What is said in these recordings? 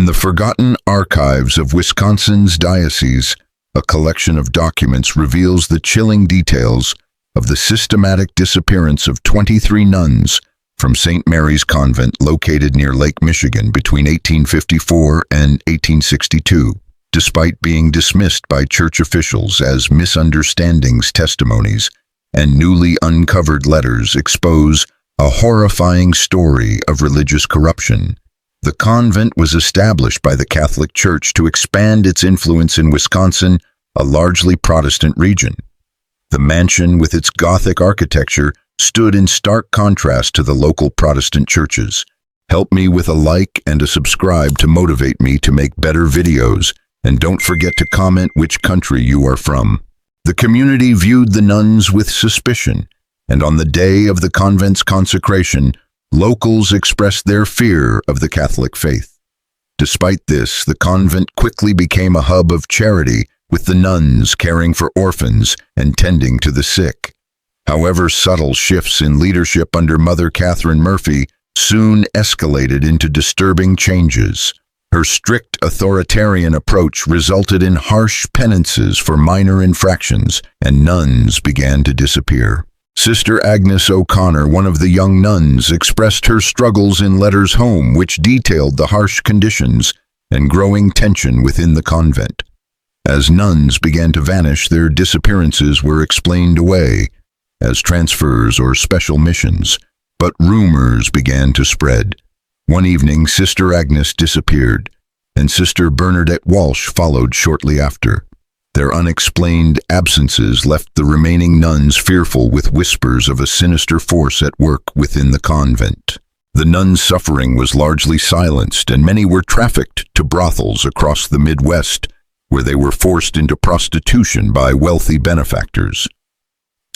In the Forgotten Archives of Wisconsin's Diocese, a collection of documents reveals the chilling details of the systematic disappearance of 23 nuns from St. Mary's Convent located near Lake Michigan between 1854 and 1862. Despite being dismissed by church officials as misunderstandings, testimonies and newly uncovered letters expose a horrifying story of religious corruption. The convent was established by the Catholic Church to expand its influence in Wisconsin, a largely Protestant region. The mansion, with its Gothic architecture, stood in stark contrast to the local Protestant churches. Help me with a like and a subscribe to motivate me to make better videos, and don't forget to comment which country you are from. The community viewed the nuns with suspicion, and on the day of the convent's consecration, locals expressed their fear of the Catholic faith. Despite this, the convent quickly became a hub of charity, with the nuns caring for orphans and tending to the sick. However, subtle shifts in leadership under Mother Catherine Murphy soon escalated into disturbing changes. Her strict authoritarian approach resulted in harsh penances for minor infractions, and nuns began to disappear. Sister Agnes O'Connor, one of the young nuns, expressed her struggles in letters home, which detailed the harsh conditions and growing tension within the convent. As nuns began to vanish, their disappearances were explained away as transfers or special missions, but rumors began to spread. One evening, Sister Agnes disappeared, and Sister Bernadette Walsh followed shortly after. Their unexplained absences left the remaining nuns fearful, with whispers of a sinister force at work within the convent. The nuns' suffering was largely silenced, and many were trafficked to brothels across the Midwest, where they were forced into prostitution by wealthy benefactors.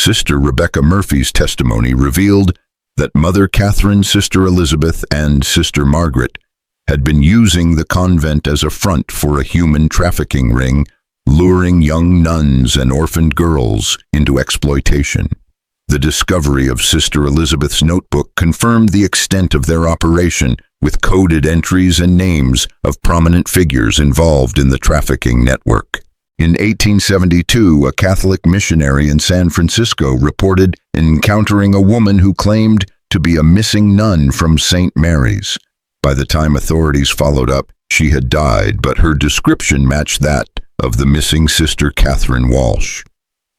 Sister Rebecca Murphy's testimony revealed that Mother Catherine, Sister Elizabeth, and Sister Margaret had been using the convent as a front for a human trafficking ring, luring young nuns and orphaned girls into exploitation. The discovery of Sister Elizabeth's notebook confirmed the extent of their operation, with coded entries and names of prominent figures involved in the trafficking network. In 1872, a Catholic missionary in San Francisco reported encountering a woman who claimed to be a missing nun from St. Mary's. By the time authorities followed up, she had died, but her description matched that of the missing Sister Catherine Walsh.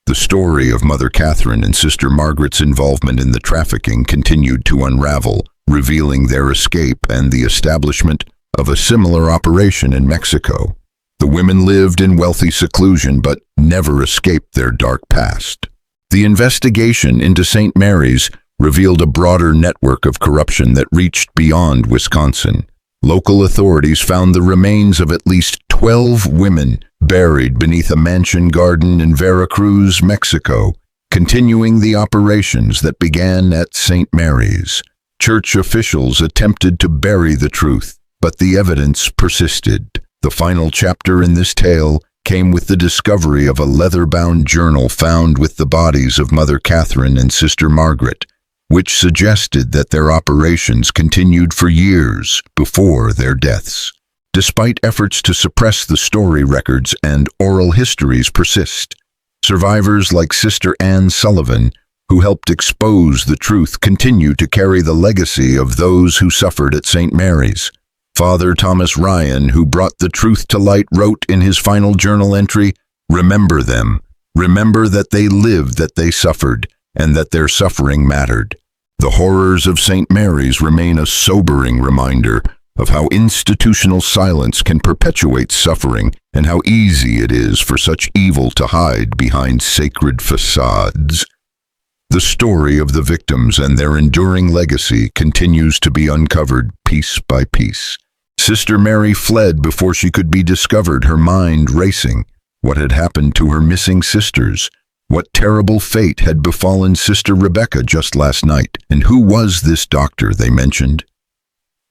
The story of Mother Catherine and Sister Margaret's involvement in the trafficking continued to unravel, revealing their escape and the establishment of a similar operation in Mexico. The women lived in wealthy seclusion but never escaped their dark past. The investigation into St. Mary's revealed a broader network of corruption that reached beyond Wisconsin. Local authorities found the remains of at least 12 women buried beneath a mansion garden in Veracruz, Mexico, continuing the operations that began at St. Mary's. Church officials attempted to bury the truth, but the evidence persisted. The final chapter in this tale came with the discovery of a leather-bound journal found with the bodies of Mother Catherine and Sister Margaret, which suggested that their operations continued for years before their deaths. Despite efforts to suppress the story, records and oral histories persist. Survivors like Sister Anne Sullivan, who helped expose the truth, continue to carry the legacy of those who suffered at St. Mary's. Father Thomas Ryan, who brought the truth to light, wrote in his final journal entry, "Remember them. Remember that they lived, that they suffered, and that their suffering mattered." The horrors of St. Mary's remain a sobering reminder of how institutional silence can perpetuate suffering and how easy it is for such evil to hide behind sacred facades. The story of the victims and their enduring legacy continues to be uncovered piece by piece. Sister Mary fled before she could be discovered, her mind racing. What had happened to her missing sisters? What terrible fate had befallen Sister Rebecca just last night? And who was this doctor they mentioned?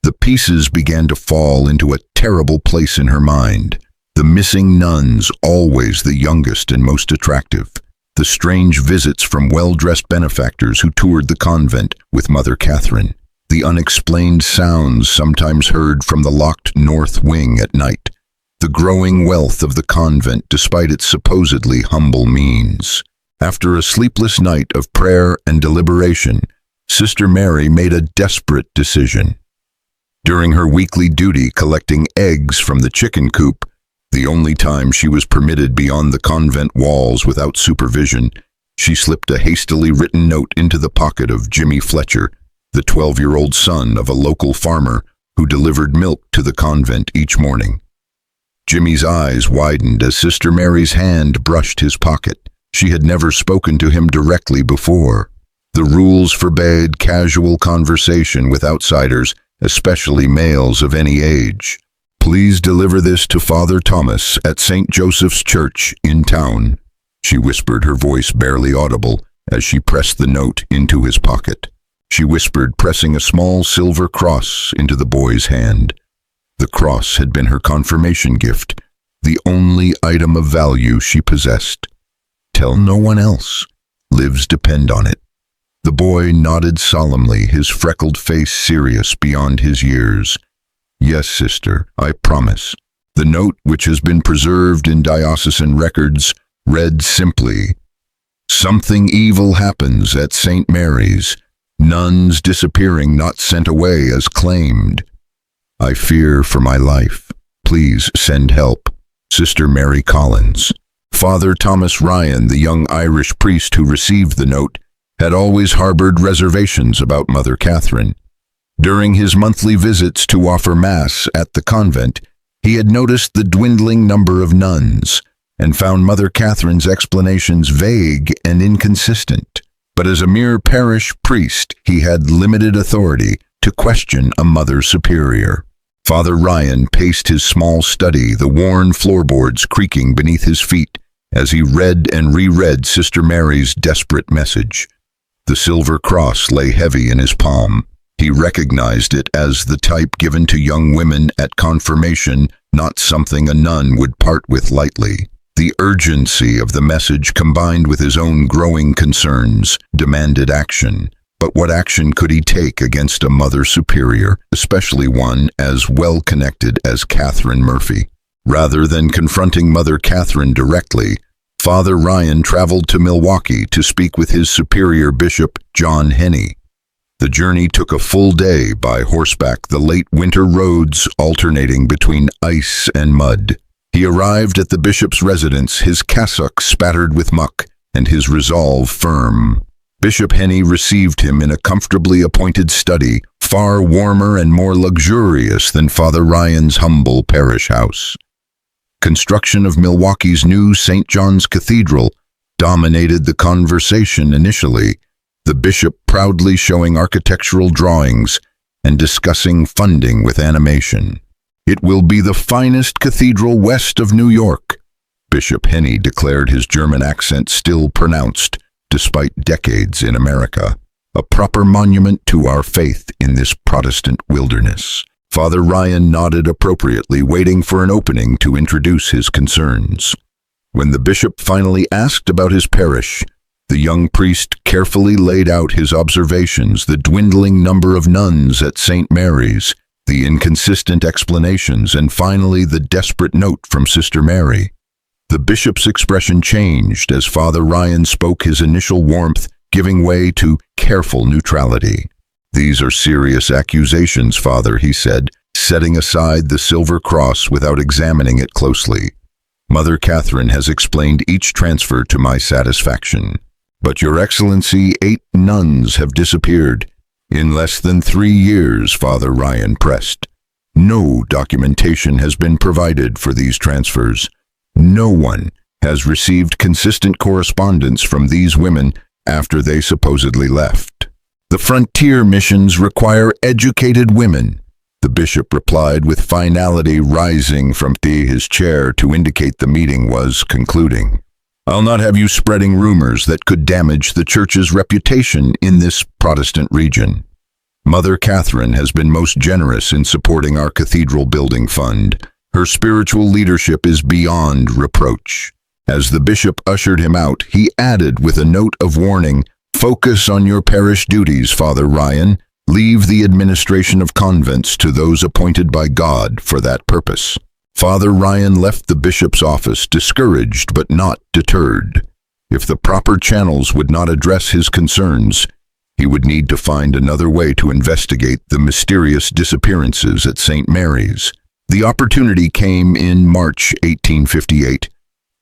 The pieces began to fall into a terrible place in her mind. The missing nuns, always the youngest and most attractive. The strange visits from well-dressed benefactors who toured the convent with Mother Catherine. the unexplained sounds sometimes heard from the locked north wing at night, the growing wealth of the convent despite its supposedly humble means. After a sleepless night of prayer and deliberation, Sister Mary made a desperate decision. During her weekly duty collecting eggs from the chicken coop, the only time she was permitted beyond the convent walls without supervision, she slipped a hastily written note into the pocket of Jimmy Fletcher, the 12-year-old son of a local farmer who delivered milk to the convent each morning. Jimmy's eyes widened as Sister Mary's hand brushed his pocket. She had never spoken to him directly before. The rules forbade casual conversation with outsiders, especially males of any age. "Please deliver this to Father Thomas at St. Joseph's Church in town," she whispered, her voice barely audible as she pressed the note into his pocket. She whispered, pressing a small silver cross into the boy's hand. The cross had been her confirmation gift, the only item of value she possessed. "Tell no one else. Lives depend on it." The boy nodded solemnly, his freckled face serious beyond his years. "Yes, sister, I promise." The note, which has been preserved in diocesan records, read simply, "Something evil happens at St. Mary's. Nuns disappearing, not sent away as claimed. I fear for my life. Please send help. Sister Mary Collins." Father Thomas Ryan, the young Irish priest who received the note, had always harbored reservations about Mother Catherine. During his monthly visits to offer Mass at the convent, he had noticed the dwindling number of nuns and found Mother Catherine's explanations vague and inconsistent. But as a mere parish priest, he had limited authority to question a Mother Superior. Father Ryan paced his small study, the worn floorboards creaking beneath his feet, as he read and reread Sister Mary's desperate message. The silver cross lay heavy in his palm. He recognized it as the type given to young women at confirmation, not something a nun would part with lightly. The urgency of the message, combined with his own growing concerns, demanded action. But what action could he take against a Mother Superior, especially one as well-connected as Catherine Murphy? Rather than confronting Mother Catherine directly, Father Ryan traveled to Milwaukee to speak with his superior bishop, John Henney. The journey took a full day by horseback, the late winter roads alternating between ice and mud. He arrived at the bishop's residence, his cassock spattered with muck and his resolve firm. Bishop Henney received him in a comfortably appointed study, far warmer and more luxurious than Father Ryan's humble parish house. Construction of Milwaukee's new St. John's Cathedral dominated the conversation initially, the bishop proudly showing architectural drawings and discussing funding with animation. "It will be the finest cathedral west of New York," Bishop Henney declared, his German accent still pronounced despite decades in America. "A proper monument to our faith in this Protestant wilderness." Father Ryan nodded appropriately, waiting for an opening to introduce his concerns. When the bishop finally asked about his parish, the young priest carefully laid out his observations, the dwindling number of nuns at St. Mary's, the inconsistent explanations, and finally the desperate note from Sister Mary. The bishop's expression changed as Father Ryan spoke, his initial warmth giving way to careful neutrality. "These are serious accusations, Father," he said, setting aside the silver cross without examining it closely. "Mother Catherine has explained each transfer to my satisfaction. But Your Excellency, 8 nuns have disappeared. In less than 3 years," Father Ryan pressed. "No documentation has been provided for these transfers. No one has received consistent correspondence from these women after they supposedly left. The frontier missions require educated women," the bishop replied with finality, rising from his chair to indicate the meeting was concluding. "I'll not have you spreading rumors that could damage the Church's reputation in this Protestant region. Mother Catherine has been most generous in supporting our cathedral building fund. Her spiritual leadership is beyond reproach." As the bishop ushered him out, he added with a note of warning, "Focus on your parish duties, Father Ryan. Leave the administration of convents to those appointed by God for that purpose. Father Ryan left the bishop's office discouraged but not deterred. If the proper channels would not address his concerns, he would need to find another way to investigate the mysterious disappearances at St. Mary's. The opportunity came in March 1858,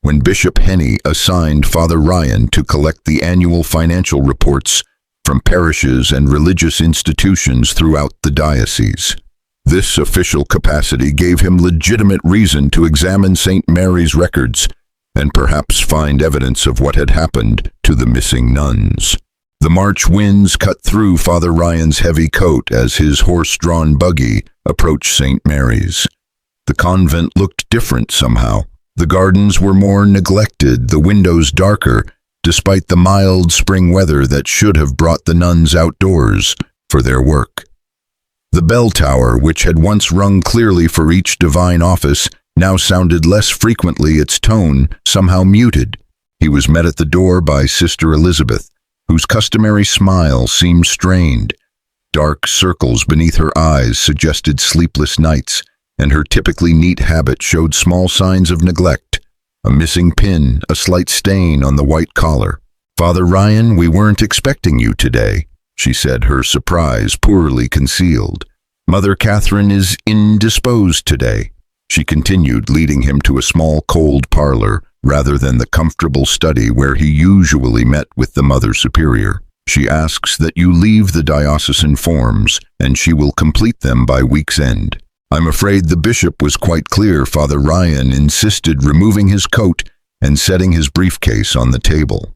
when Bishop Henny assigned Father Ryan to collect the annual financial reports from parishes and religious institutions throughout the diocese. This official capacity gave him legitimate reason to examine St. Mary's records and perhaps find evidence of what had happened to the missing nuns. The March winds cut through Father Ryan's heavy coat as his horse-drawn buggy approached St. Mary's. The convent looked different somehow. The gardens were more neglected, the windows darker, despite the mild spring weather that should have brought the nuns outdoors for their work. The bell tower, which had once rung clearly for each divine office, now sounded less frequently, its tone somehow muted. He was met at the door by Sister Elizabeth, whose customary smile seemed strained. Dark circles beneath her eyes suggested sleepless nights, and her typically neat habit showed small signs of neglect. A missing pin, a slight stain on the white collar. "Father Ryan, we weren't expecting you today," she said, her surprise poorly concealed. "Mother Catherine is indisposed today," she continued, leading him to a small cold parlor rather than the comfortable study where he usually met with the Mother Superior. "She asks that you leave the diocesan forms, and she will complete them by week's end." "I'm afraid the bishop was quite clear," Father Ryan insisted, removing his coat and setting his briefcase on the table.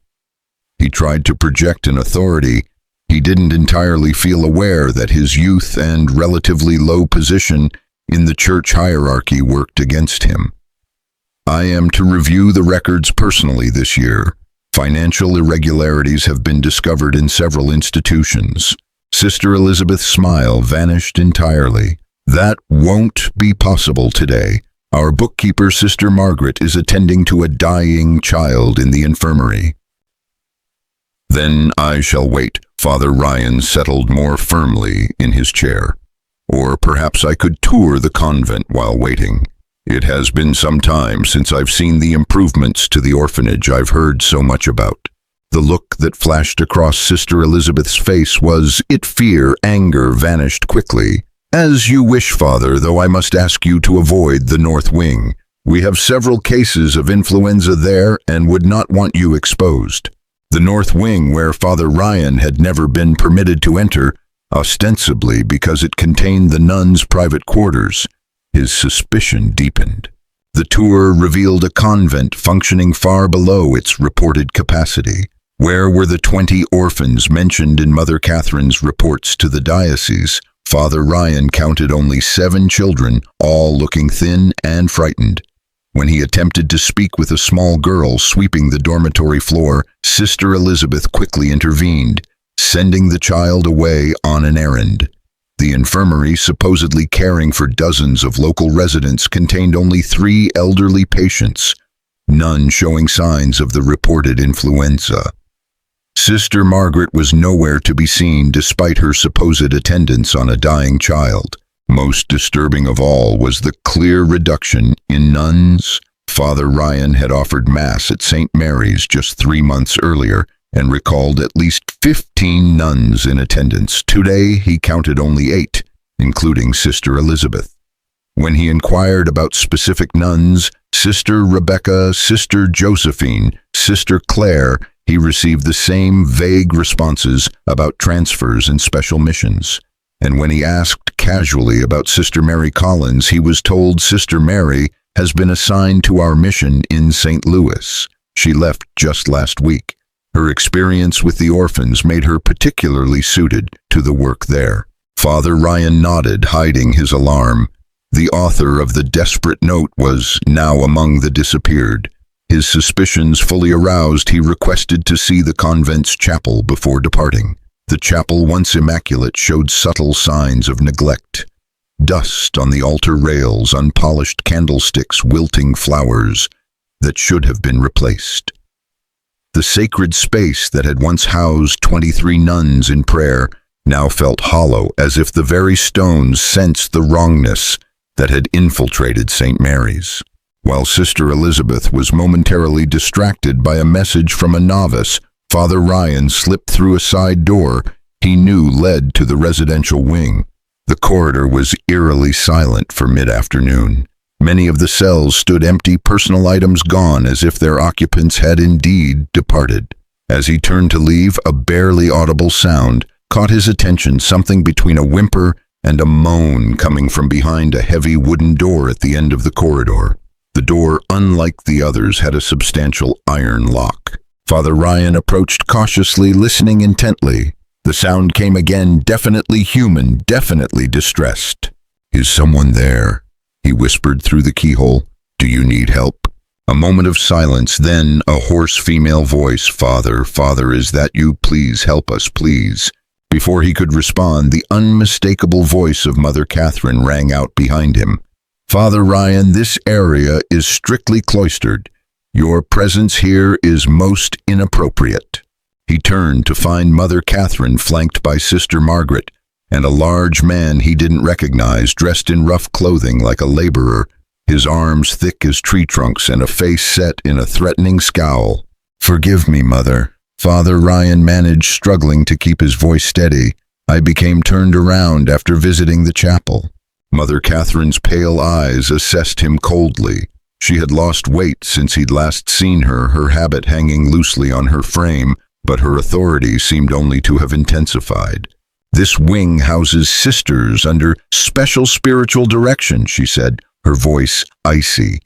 He tried to project an authority. He didn't entirely feel aware that his youth and relatively low position in the church hierarchy worked against him. "I am to review the records personally this year. Financial irregularities have been discovered in several institutions." Sister Elizabeth's smile vanished entirely. "That won't be possible today. Our bookkeeper, Sister Margaret, is attending to a dying child in the infirmary." "Then I shall wait." Father Ryan settled more firmly in his chair. "Or perhaps I could tour the convent while waiting. It has been some time since I've seen the improvements to the orphanage I've heard so much about." The look that flashed across Sister Elizabeth's face was fear, anger vanished quickly. "As you wish, Father, though I must ask you to avoid the North Wing. We have several cases of influenza there and would not want you exposed." The North Wing, where Father Ryan had never been permitted to enter, ostensibly because it contained the nuns' private quarters. His suspicion deepened. The tour revealed a convent functioning far below its reported capacity. Where were the 20 orphans mentioned in Mother Catherine's reports to the diocese? Father Ryan counted only 7 children, all looking thin and frightened. When he attempted to speak with a small girl sweeping the dormitory floor, Sister Elizabeth quickly intervened, sending the child away on an errand. The infirmary, supposedly caring for dozens of local residents, contained only 3 elderly patients, none showing signs of the reported influenza. Sister Margaret was nowhere to be seen despite her supposed attendance on a dying child. Most disturbing of all was the clear reduction in nuns. Father Ryan had offered Mass at St. Mary's just 3 months earlier and recalled at least 15 nuns in attendance. Today he counted only 8, including Sister Elizabeth. When he inquired about specific nuns, Sister Rebecca, Sister Josephine, Sister Claire, he received the same vague responses about transfers and special missions. And when he asked casually about Sister Mary Collins, he was told Sister Mary has been assigned to our mission in St. Louis. She left just last week. Her experience with the orphans made her particularly suited to the work there. Father Ryan nodded, hiding his alarm. The author of the desperate note was now among the disappeared. His suspicions fully aroused, he requested to see the convent's chapel before departing. The chapel, once immaculate, showed subtle signs of neglect. Dust on the altar rails, unpolished candlesticks, wilting flowers that should have been replaced. The sacred space that had once housed 23 nuns in prayer now felt hollow, as if the very stones sensed the wrongness that had infiltrated St. Mary's. While Sister Elizabeth was momentarily distracted by a message from a novice, Father Ryan slipped through a side door he knew led to the residential wing. The corridor was eerily silent for mid-afternoon. Many of the cells stood empty, personal items gone, as if their occupants had indeed departed. As he turned to leave, a barely audible sound caught his attention, something between a whimper and a moan coming from behind a heavy wooden door at the end of the corridor. The door, unlike the others, had a substantial iron lock. Father Ryan approached cautiously, listening intently. The sound came again, definitely human, definitely distressed. "Is someone there?" he whispered through the keyhole. "Do you need help?" A moment of silence, then a hoarse female voice. "Father, Father, is that you? Please help us, please." Before he could respond, the unmistakable voice of Mother Catherine rang out behind him. "Father Ryan, this area is strictly cloistered. Your presence here is most inappropriate." He turned to find Mother Catherine flanked by Sister Margaret and a large man he didn't recognize, dressed in rough clothing like a laborer, his arms thick as tree trunks and a face set in a threatening scowl. "Forgive me, Mother," Father Ryan managed, struggling to keep his voice steady. "I became turned around after visiting the chapel." Mother Catherine's pale eyes assessed him coldly. She had lost weight since he'd last seen her, her habit hanging loosely on her frame, but her authority seemed only to have intensified. "This wing houses sisters under special spiritual direction," she said, her voice icy.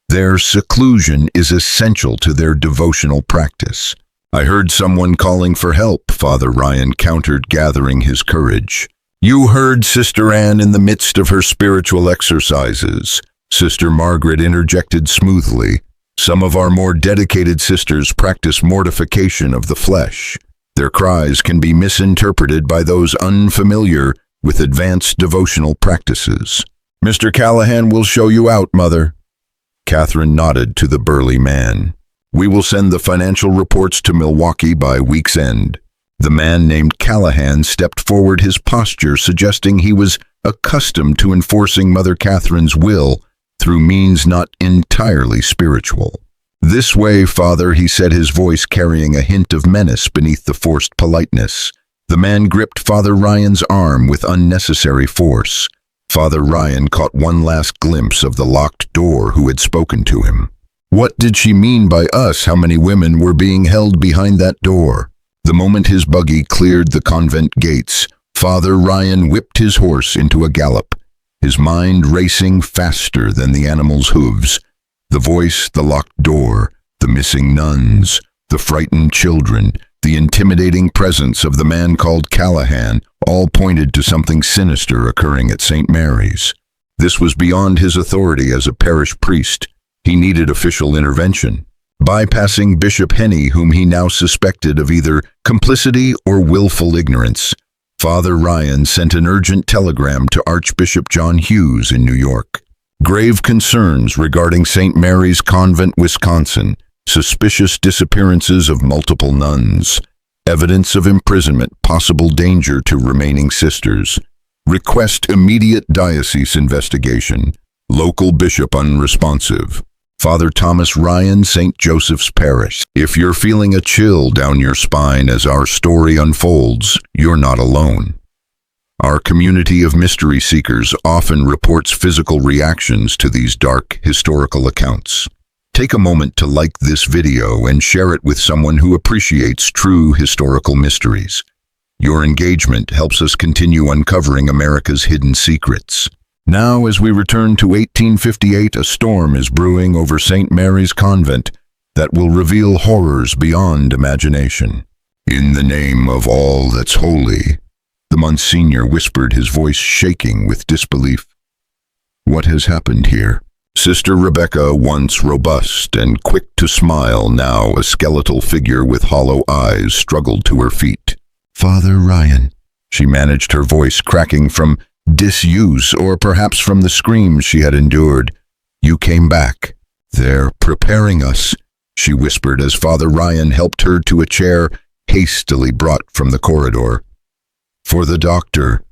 "Their seclusion is essential to their devotional practice." "I heard someone calling for help," Father Ryan countered, gathering his courage. "You heard Sister Anne in the midst of her spiritual exercises," Sister Margaret interjected smoothly. "Some of our more dedicated sisters practice mortification of the flesh. Their cries can be misinterpreted by those unfamiliar with advanced devotional practices." "Mr. Callahan will show you out, Mother." Catherine nodded to the burly man. "We will send the financial reports to Milwaukee by week's end." The man named Callahan stepped forward, his posture suggesting he was accustomed to enforcing Mother Catherine's will through means not entirely spiritual. "This way, Father," he said, his voice carrying a hint of menace beneath the forced politeness. The man gripped Father Ryan's arm with unnecessary force. Father Ryan caught one last glimpse of the locked door who had spoken to him. What did she mean by us? How many women were being held behind that door? The moment his buggy cleared the convent gates, Father Ryan whipped his horse into a gallop, his mind racing faster than the animal's hooves. The voice, the locked door, the missing nuns, the frightened children, the intimidating presence of the man called Callahan, all pointed to something sinister occurring at St. Mary's. This was beyond his authority as a parish priest. He needed official intervention. Bypassing Bishop Henney, whom he now suspected of either complicity or willful ignorance, Father Ryan sent an urgent telegram to Archbishop John Hughes in New York. Grave concerns regarding St. Mary's Convent, Wisconsin, suspicious disappearances of multiple nuns, evidence of imprisonment, possible danger to remaining sisters. Request immediate diocese investigation. Local bishop unresponsive. Father Thomas Ryan, St. Joseph's Parish. If you're feeling a chill down your spine as our story unfolds, you're not alone. Our community of mystery seekers often reports physical reactions to these dark historical accounts. Take a moment to like this video and share it with someone who appreciates true historical mysteries. Your engagement helps us continue uncovering America's hidden secrets. Now, as we return to 1858, a storm is brewing over St. Mary's Convent that will reveal horrors beyond imagination. "In the name of all that's holy," the Monsignor whispered, his voice shaking with disbelief. "What has happened here?" Sister Rebecca, once robust and quick to smile, now a skeletal figure with hollow eyes, struggled to her feet. "Father Ryan," she managed, her voice cracking from disuse or perhaps from the screams she had endured. "You came back. They're preparing us," she whispered as Father Ryan helped her to a chair hastily brought from the corridor. For the doctor.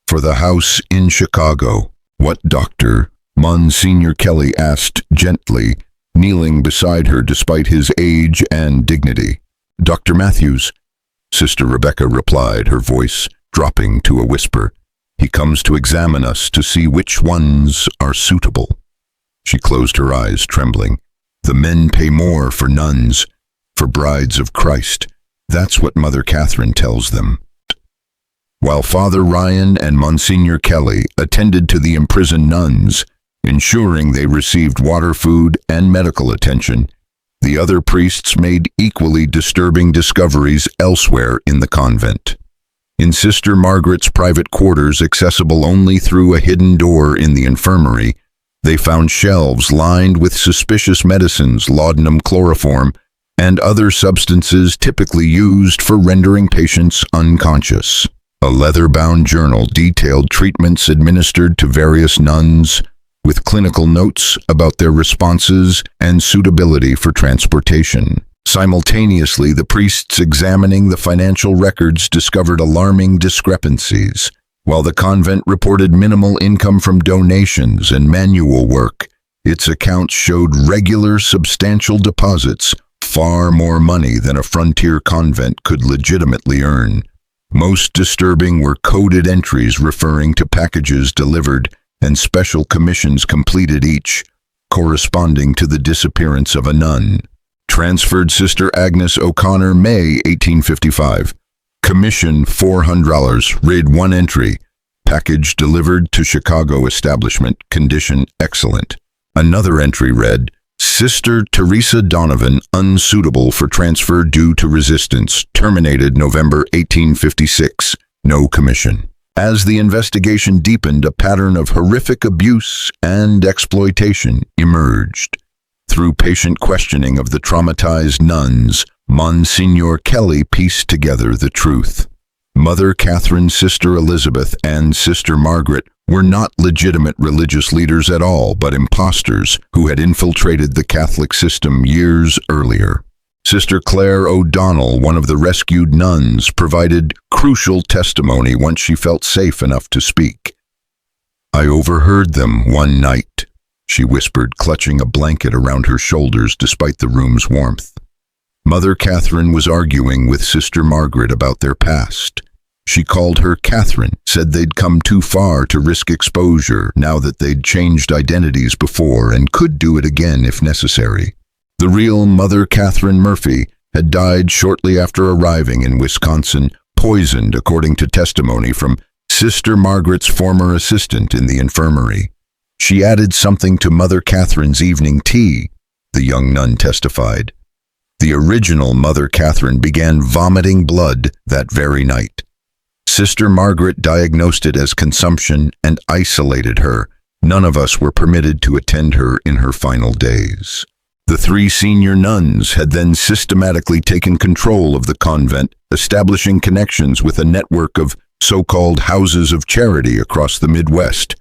For the house in Chicago. What doctor? Monsignor Kelly asked gently, kneeling beside her despite his age and dignity. Dr. Matthews, Sister Rebecca replied, her voice dropping to a whisper. He comes to examine us to see which ones are suitable. She closed her eyes, trembling. The men pay more for nuns, for brides of Christ. That's what Mother Catherine tells them. While Father Ryan and Monsignor Kelly attended to the imprisoned nuns, ensuring they received water, food, and medical attention, the other priests made equally disturbing discoveries elsewhere in the convent. In Sister Margaret's private quarters, accessible only through a hidden door in the infirmary, they found shelves lined with suspicious medicines, laudanum, chloroform, and other substances typically used for rendering patients unconscious. A leather-bound journal detailed treatments administered to various nuns, with clinical notes about their responses and suitability for transportation. Simultaneously, the priests examining the financial records discovered alarming discrepancies. While the convent reported minimal income from donations and manual work, its accounts showed regular, substantial deposits, far more money than a frontier convent could legitimately earn. Most disturbing were coded entries referring to packages delivered and special commissions completed, each corresponding to the disappearance of a nun. Transferred Sister Agnes O'Connor, May 1855. Commission $400. Read one entry. Package delivered to Chicago establishment. Condition excellent. Another entry read, Sister Teresa Donovan, unsuitable for transfer due to resistance. Terminated November 1856. No commission. As the investigation deepened, a pattern of horrific abuse and exploitation emerged. Through patient questioning of the traumatized nuns, Monsignor Kelly pieced together the truth. Mother Catherine, Sister Elizabeth, and Sister Margaret were not legitimate religious leaders at all, but imposters who had infiltrated the Catholic system years earlier. Sister Claire O'Donnell, one of the rescued nuns, provided crucial testimony once she felt safe enough to speak. I overheard them one night, she whispered, clutching a blanket around her shoulders despite the room's warmth. Mother Catherine was arguing with Sister Margaret about their past. She called her Catherine, said they'd come too far to risk exposure now that they'd changed identities before and could do it again if necessary. The real Mother Catherine Murphy had died shortly after arriving in Wisconsin, poisoned according to testimony from Sister Margaret's former assistant in the infirmary. She added something to Mother Catherine's evening tea, the young nun testified. The original Mother Catherine began vomiting blood that very night. Sister Margaret diagnosed it as consumption and isolated her. None of us were permitted to attend her in her final days. The 3 senior nuns had then systematically taken control of the convent, establishing connections with a network of so-called houses of charity across the Midwest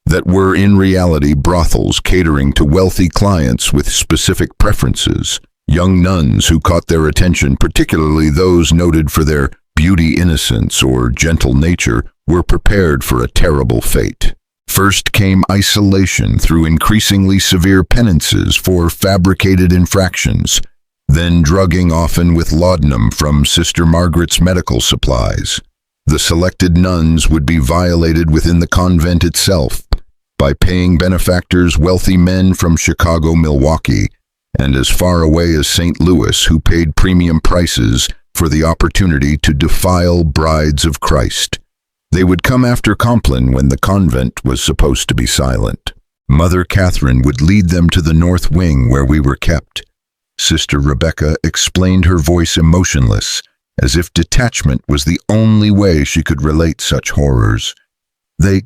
that were in reality brothels catering to wealthy clients with specific preferences. Young nuns who caught their attention, particularly those noted for their beauty, innocence, or gentle nature, were prepared for a terrible fate. First came isolation through increasingly severe penances for fabricated infractions, then drugging, often with laudanum from Sister Margaret's medical supplies. The selected nuns would be violated within the convent itself by paying benefactors, wealthy men from Chicago, Milwaukee, and as far away as St. Louis, who paid premium prices for the opportunity to defile brides of Christ. They would come after Compline when the convent was supposed to be silent. Mother Catherine would lead them to the north wing where we were kept. Sister Rebecca explained, her voice emotionless, as if detachment was the only way she could relate such horrors. They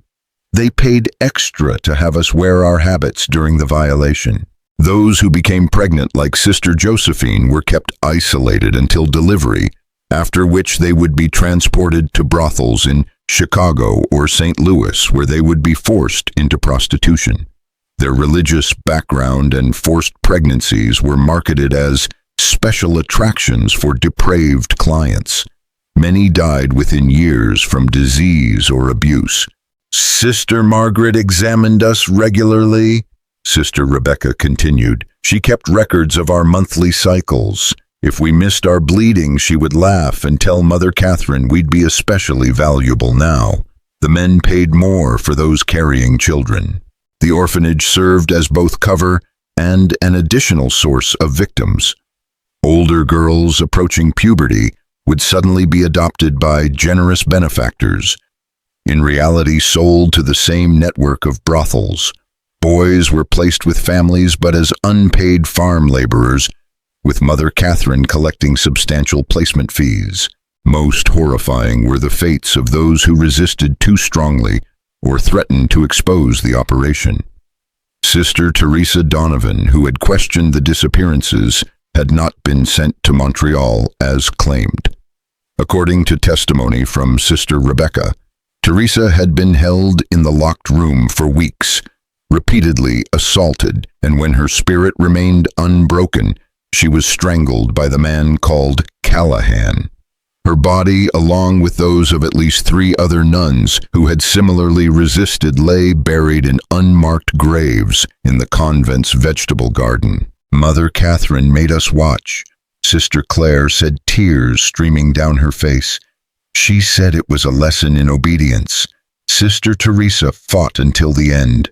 paid extra to have us wear our habits during the violation. Those who became pregnant, like Sister Josephine, were kept isolated until delivery, after which they would be transported to brothels in Chicago or St. Louis, where they would be forced into prostitution. Their religious background and forced pregnancies were marketed as special attractions for depraved clients. Many died within years from disease or abuse. Sister Margaret examined us regularly, Sister Rebecca continued. She kept records of our monthly cycles. If we missed our bleeding, she would laugh and tell Mother Catherine we'd be especially valuable now. The men paid more for those carrying children. The orphanage served as both cover and an additional source of victims. Older girls approaching puberty would suddenly be adopted by generous benefactors, in reality sold to the same network of brothels. Boys were placed with families but as unpaid farm laborers, with Mother Catherine collecting substantial placement fees. Most horrifying were the fates of those who resisted too strongly or threatened to expose the operation. Sister Teresa Donovan, who had questioned the disappearances, had not been sent to Montreal as claimed. According to testimony from Sister Rebecca, Teresa had been held in the locked room for weeks, repeatedly assaulted, and when her spirit remained unbroken, she was strangled by the man called Callahan. Her body, along with those of at least 3 other nuns who had similarly resisted, lay buried in unmarked graves in the convent's vegetable garden. Mother Catherine made us watch, Sister Claire said, tears streaming down her face. She said it was a lesson in obedience. Sister Teresa fought until the end.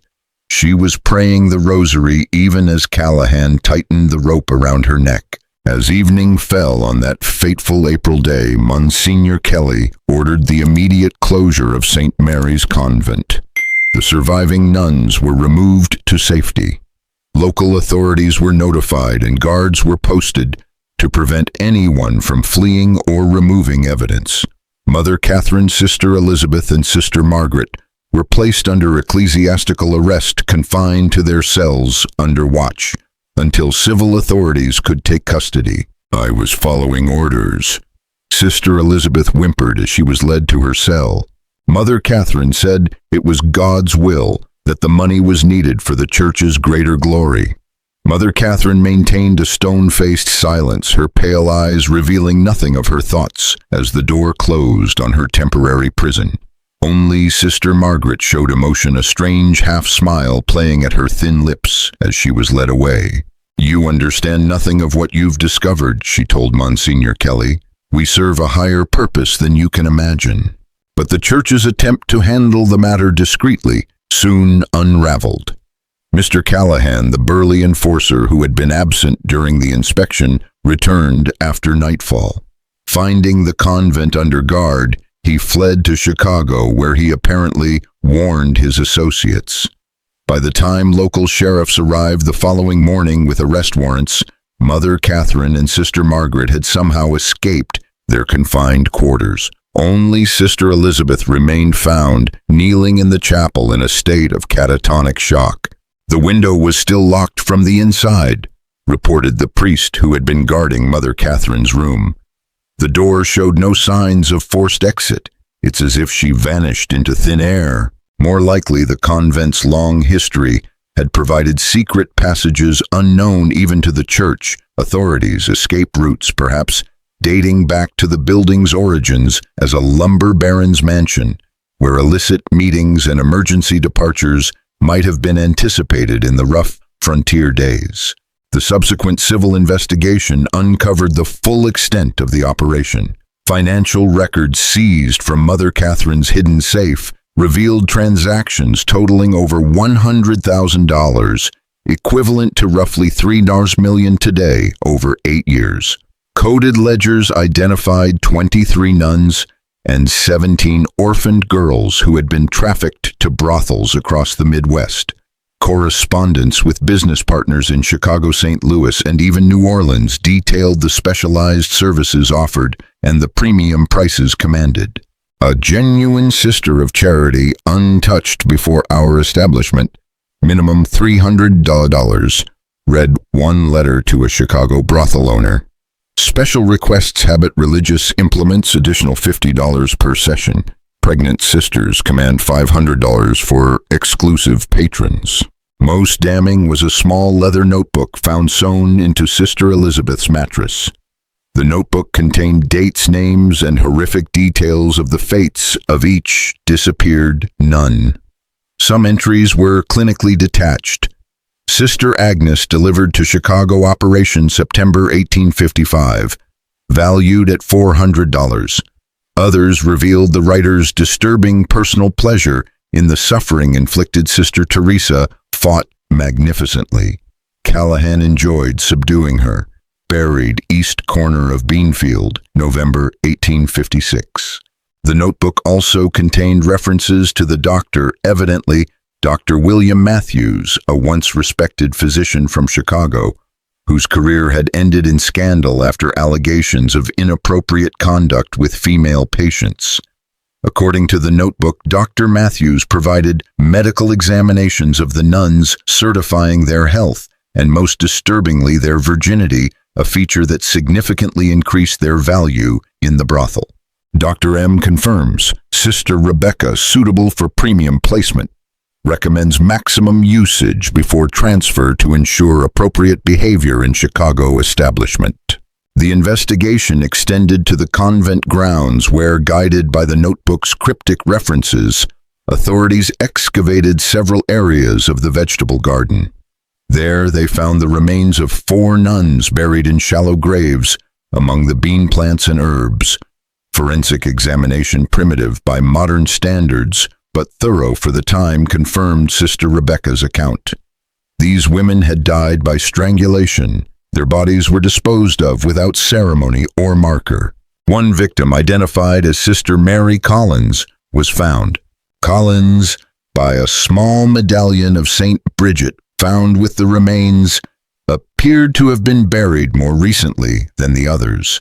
She was praying the rosary even as Callahan tightened the rope around her neck. As evening fell on that fateful April day, Monsignor Kelly ordered the immediate closure of St. Mary's Convent. The surviving nuns were removed to safety. Local authorities were notified and guards were posted to prevent anyone from fleeing or removing evidence. Mother Catherine, Sister Elizabeth, and Sister Margaret were placed under ecclesiastical arrest, confined to their cells under watch, until civil authorities could take custody. I was following orders. Sister Elizabeth whimpered as she was led to her cell. Mother Catherine said it was God's will that the money was needed for the church's greater glory. Mother Catherine maintained a stone-faced silence, her pale eyes revealing nothing of her thoughts as the door closed on her temporary prison. Only Sister Margaret showed emotion, a strange half-smile playing at her thin lips as she was led away. You understand nothing of what you've discovered, she told Monsignor Kelly. We serve a higher purpose than you can imagine. But the church's attempt to handle the matter discreetly soon unraveled. Mr. Callahan, the burly enforcer who had been absent during the inspection, returned after nightfall. Finding the convent under guard, he fled to Chicago, where he apparently warned his associates. By the time local sheriffs arrived the following morning with arrest warrants, Mother Catherine and Sister Margaret had somehow escaped their confined quarters. Only Sister Elizabeth remained found, kneeling in the chapel in a state of catatonic shock. The window was still locked from the inside, reported the priest who had been guarding Mother Catherine's room. The door showed no signs of forced exit. It's as if she vanished into thin air. More likely, the convent's long history had provided secret passages unknown even to the church authorities, escape routes perhaps dating back to the building's origins as a lumber baron's mansion, where illicit meetings and emergency departures might have been anticipated in the rough frontier days. The subsequent civil investigation uncovered the full extent of the operation. Financial records seized from Mother Catherine's hidden safe revealed transactions totaling over $100,000, equivalent to roughly $3 million today over 8 years. Coded ledgers identified 23 nuns and 17 orphaned girls who had been trafficked to brothels across the Midwest. Correspondence with business partners in Chicago, St. Louis, and even New Orleans detailed the specialized services offered and the premium prices commanded. A genuine sister of charity, untouched before our establishment, minimum $300, read one letter to a Chicago brothel owner. Special requests, habit, religious implements, additional $50 per session. Pregnant sisters command $500 for exclusive patrons. Most damning was a small leather notebook found sewn into Sister Elizabeth's mattress. The notebook contained dates, names, and horrific details of the fates of each disappeared nun. Some entries were clinically detached. Sister Agnes delivered to Chicago Operation September 1855, valued at $400. Others revealed the writer's disturbing personal pleasure in the suffering inflicted Sister Teresa fought magnificently. Callahan enjoyed subduing her. Buried east corner of Beanfield, November 1856. The notebook also contained references to the doctor, evidently Dr. William Matthews, a once respected physician from Chicago, whose career had ended in scandal after allegations of inappropriate conduct with female patients. According to the notebook, Dr. Matthews provided medical examinations of the nuns, certifying their health, and most disturbingly their virginity, a feature that significantly increased their value in the brothel. Dr. M confirms Sister Rebecca suitable for premium placement, recommends maximum usage before transfer to ensure appropriate behavior in Chicago establishment. The investigation extended to the convent grounds where, guided by the notebook's cryptic references, authorities excavated several areas of the vegetable garden. There they found the remains of 4 nuns buried in shallow graves among the bean plants and herbs. Forensic examination, primitive by modern standards, but thorough for the time, confirmed Sister Rebecca's account. These women had died by strangulation. Their bodies were disposed of without ceremony or marker. One victim, identified as Sister Mary Collins, was found. Collins, by a small medallion of St. Bridget, found with the remains, appeared to have been buried more recently than the others.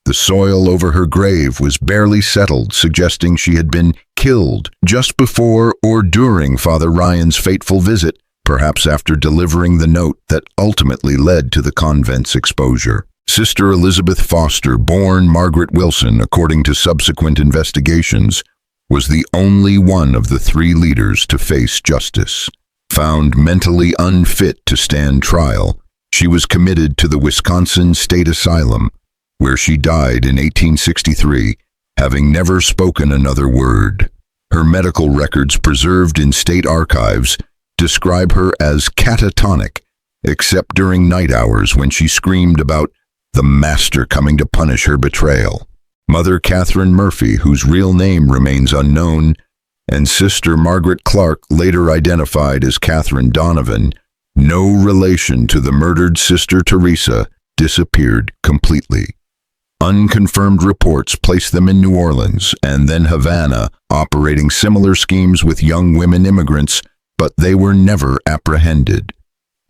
The soil over her grave was barely settled, suggesting she had been killed just before or during Father Ryan's fateful visit, perhaps after delivering the note that ultimately led to the convent's exposure. Sister Elizabeth Foster, born Margaret Wilson, according to subsequent investigations, was the only one of the 3 leaders to face justice. Found mentally unfit to stand trial, she was committed to the Wisconsin State Asylum, where she died in 1863, having never spoken another word. Her medical records preserved in state archives describe her as catatonic, except during night hours when she screamed about the master coming to punish her betrayal. Mother Catherine Murphy, whose real name remains unknown, and Sister Margaret Clark, later identified as Catherine Donovan, no relation to the murdered Sister Teresa, disappeared completely. Unconfirmed reports place them in New Orleans and then Havana, operating similar schemes with young women immigrants, but they were never apprehended.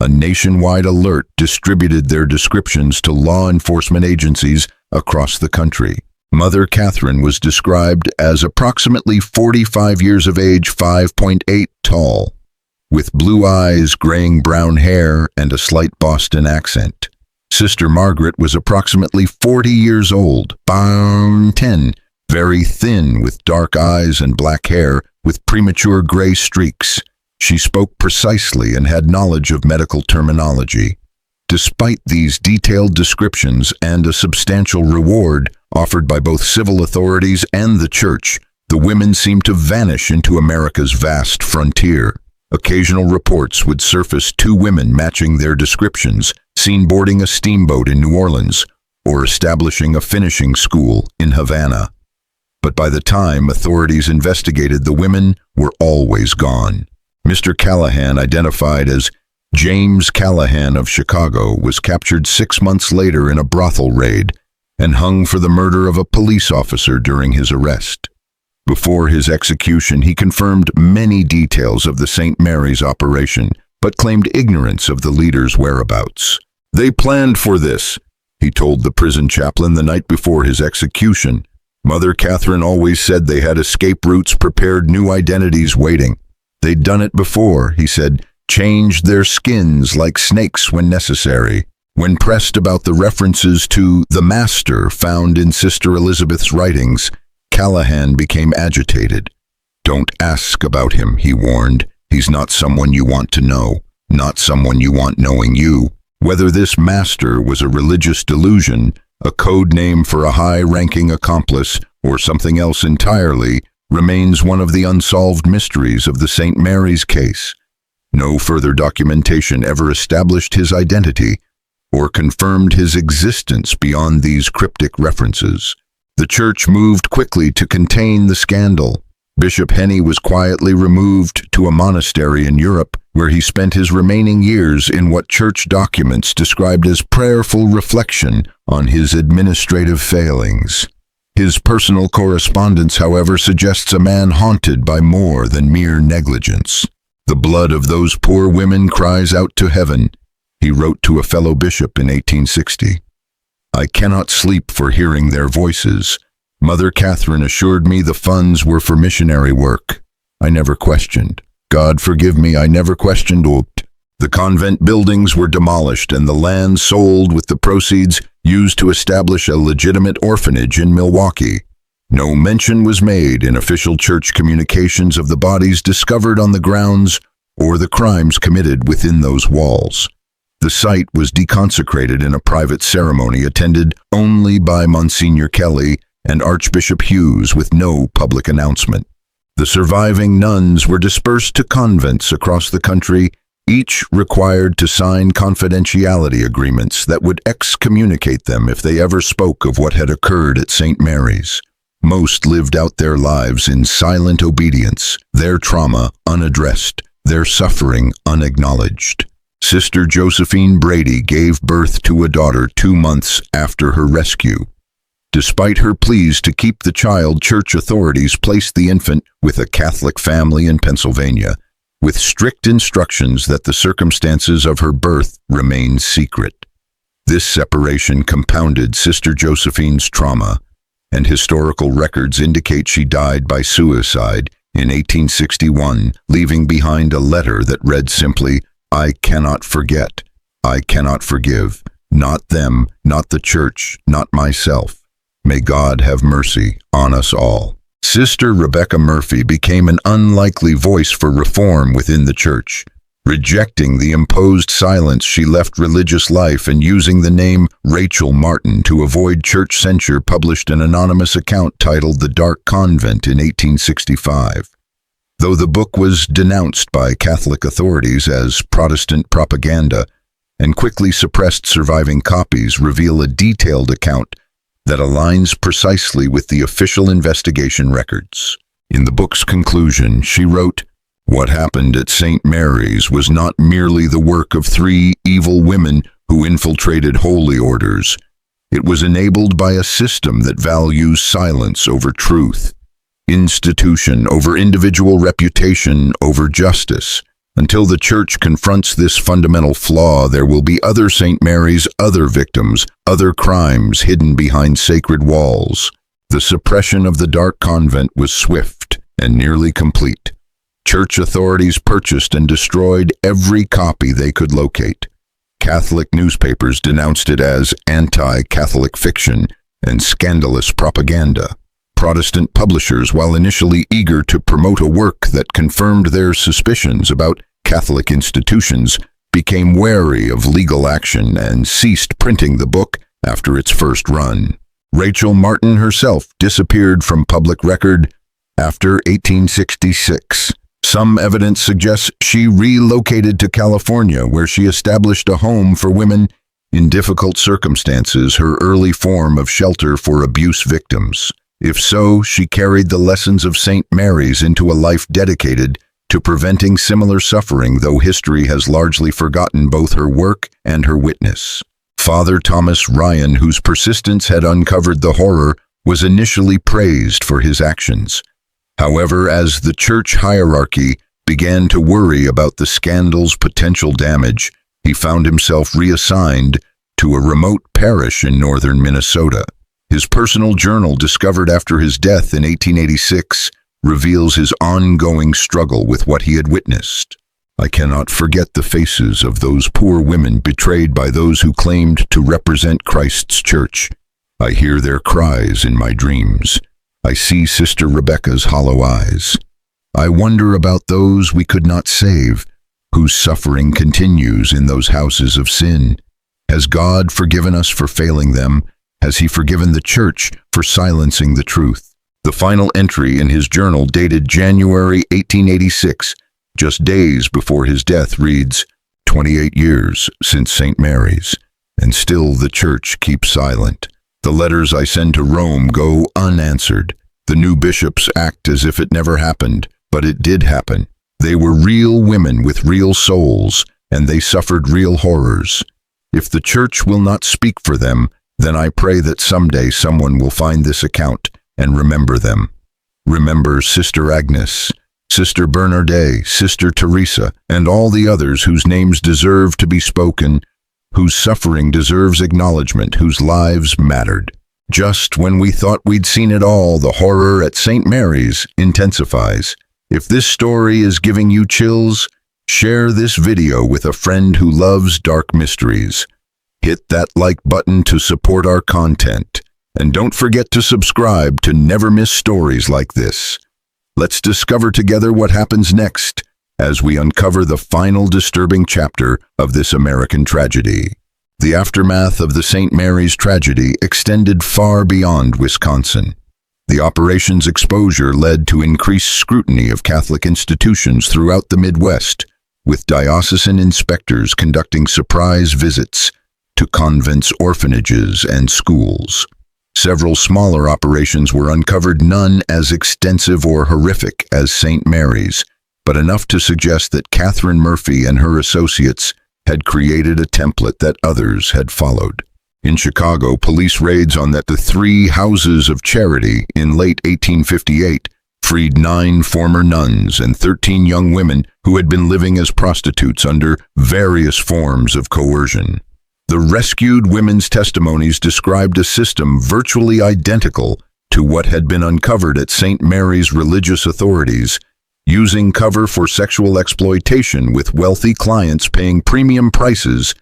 A nationwide alert distributed their descriptions to law enforcement agencies across the country. Mother Catherine was described as approximately 45 years of age, 5.8 tall, with blue eyes, graying brown hair, and a slight Boston accent. Sister Margaret was approximately 40 years old, 10, very thin, with dark eyes and black hair, with premature gray streaks. She spoke precisely and had knowledge of medical terminology. Despite these detailed descriptions and a substantial reward offered by both civil authorities and the church, the women seemed to vanish into America's vast frontier. Occasional reports would surface 2 women matching their descriptions, seen boarding a steamboat in New Orleans or establishing a finishing school in Havana. But by the time authorities investigated, the women were always gone. Mr. Callahan, identified as James Callahan of Chicago, was captured 6 months later in a brothel raid and hung for the murder of a police officer during his arrest. Before his execution, he confirmed many details of the St. Mary's operation, but claimed ignorance of the leader's whereabouts. "They planned for this," he told the prison chaplain the night before his execution. "Mother Catherine always said they had escape routes prepared, new identities waiting. They'd done it before," he said, "changed their skins like snakes when necessary." When pressed about the references to the Master found in Sister Elizabeth's writings, Callahan became agitated. "Don't ask about him," he warned. "He's not someone you want to know, not someone you want knowing you." Whether this Master was a religious delusion, a code name for a high-ranking accomplice or something else entirely, remains one of the unsolved mysteries of the St. Mary's case. No further documentation ever established his identity or confirmed his existence beyond these cryptic references. The church moved quickly to contain the scandal. Bishop Henny was quietly removed to a monastery in Europe, where he spent his remaining years in what church documents described as prayerful reflection on his administrative failings. His personal correspondence, however, suggests a man haunted by more than mere negligence. "The blood of those poor women cries out to heaven," he wrote to a fellow bishop in 1860. "I cannot sleep for hearing their voices. Mother Catherine assured me the funds were for missionary work. I never questioned. God forgive me, I never questioned it." The convent buildings were demolished and the land sold, with the proceeds used to establish a legitimate orphanage in Milwaukee. No mention was made in official church communications of the bodies discovered on the grounds or the crimes committed within those walls. The site was deconsecrated in a private ceremony attended only by Monsignor Kelly and Archbishop Hughes, with no public announcement. The surviving nuns were dispersed to convents across the country, each required to sign confidentiality agreements that would excommunicate them if they ever spoke of what had occurred at St. Mary's. Most lived out their lives in silent obedience, their trauma unaddressed, their suffering unacknowledged. Sister Josephine Brady gave birth to a daughter 2 months after her rescue. Despite her pleas to keep the child, church authorities placed the infant with a Catholic family in Pennsylvania, with strict instructions that the circumstances of her birth remain secret. This separation compounded Sister Josephine's trauma, and historical records indicate she died by suicide in 1861, leaving behind a letter that read simply, "I cannot forget, I cannot forgive, not them, not the church, not myself. May God have mercy on us all." Sister Rebecca Murphy became an unlikely voice for reform within the church. Rejecting the imposed silence, she left religious life and, using the name Rachel Martin to avoid church censure, published an anonymous account titled The Dark Convent in 1865. Though the book was denounced by Catholic authorities as Protestant propaganda and quickly suppressed, surviving copies reveal a detailed account that aligns precisely with the official investigation records. In the book's conclusion, she wrote, "What happened at St. Mary's was not merely the work of 3 evil women who infiltrated holy orders. It was enabled by a system that values silence over truth, institution over individual, reputation over justice. Until the church confronts this fundamental flaw, there will be other St. Mary's, other victims, other crimes hidden behind sacred walls." The suppression of the Dark Convent was swift and nearly complete. Church authorities purchased and destroyed every copy they could locate. Catholic newspapers denounced it as anti-Catholic fiction and scandalous propaganda. Protestant publishers, while initially eager to promote a work that confirmed their suspicions about Catholic institutions, became wary of legal action and ceased printing the book after its first run. Rachel Martin herself disappeared from public record after 1866. Some evidence suggests she relocated to California, where she established a home for women in difficult circumstances, her early form of shelter for abuse victims. If so, she carried the lessons of St. Mary's into a life dedicated to preventing similar suffering, though history has largely forgotten both her work and her witness. Father Thomas Ryan, whose persistence had uncovered the horror, was initially praised for his actions. However, as the church hierarchy began to worry about the scandal's potential damage, he found himself reassigned to a remote parish in northern Minnesota. His personal journal, discovered after his death in 1886, reveals his ongoing struggle with what he had witnessed. "I cannot forget the faces of those poor women betrayed by those who claimed to represent Christ's church. I hear their cries in my dreams. I see Sister Rebecca's hollow eyes. I wonder about those we could not save, whose suffering continues in those houses of sin. Has God forgiven us for failing them Has he forgiven the Church for silencing the truth? The final entry in his journal, dated January 1886, just days before his death, reads, 28 years since St. Mary's, and still the Church keeps silent. The letters I send to Rome go unanswered. The new bishops act as if it never happened, but it did happen. They were real women with real souls, and they suffered real horrors. If the Church will not speak for them, then I pray that someday someone will find this account and remember them. Remember Sister Agnes, Sister Bernardet, Sister Teresa, and all the others whose names deserve to be spoken, whose suffering deserves acknowledgement, whose lives mattered. Just when we thought we'd seen it all, the horror at St. Mary's intensifies. If this story is giving you chills, share this video with a friend who loves dark mysteries. Hit that like button to support our content. And don't forget to subscribe to never miss stories like this. Let's discover together what happens next as we uncover the final disturbing chapter of this American tragedy. The aftermath of the St. Mary's tragedy extended far beyond Wisconsin. The operation's exposure led to increased scrutiny of Catholic institutions throughout the Midwest, with diocesan inspectors conducting surprise visits to convents, orphanages, and schools. Several smaller operations were uncovered, none as extensive or horrific as St. Mary's, but enough to suggest that Catherine Murphy and her associates had created a template that others had followed. In Chicago, police raids on the 3 Houses of Charity in late 1858 freed 9 former nuns and 13 young women who had been living as prostitutes under various forms of coercion. The rescued women's testimonies described a system virtually identical to what had been uncovered at St. Mary's religious authorities, using cover for sexual exploitation, with wealthy clients paying premium prices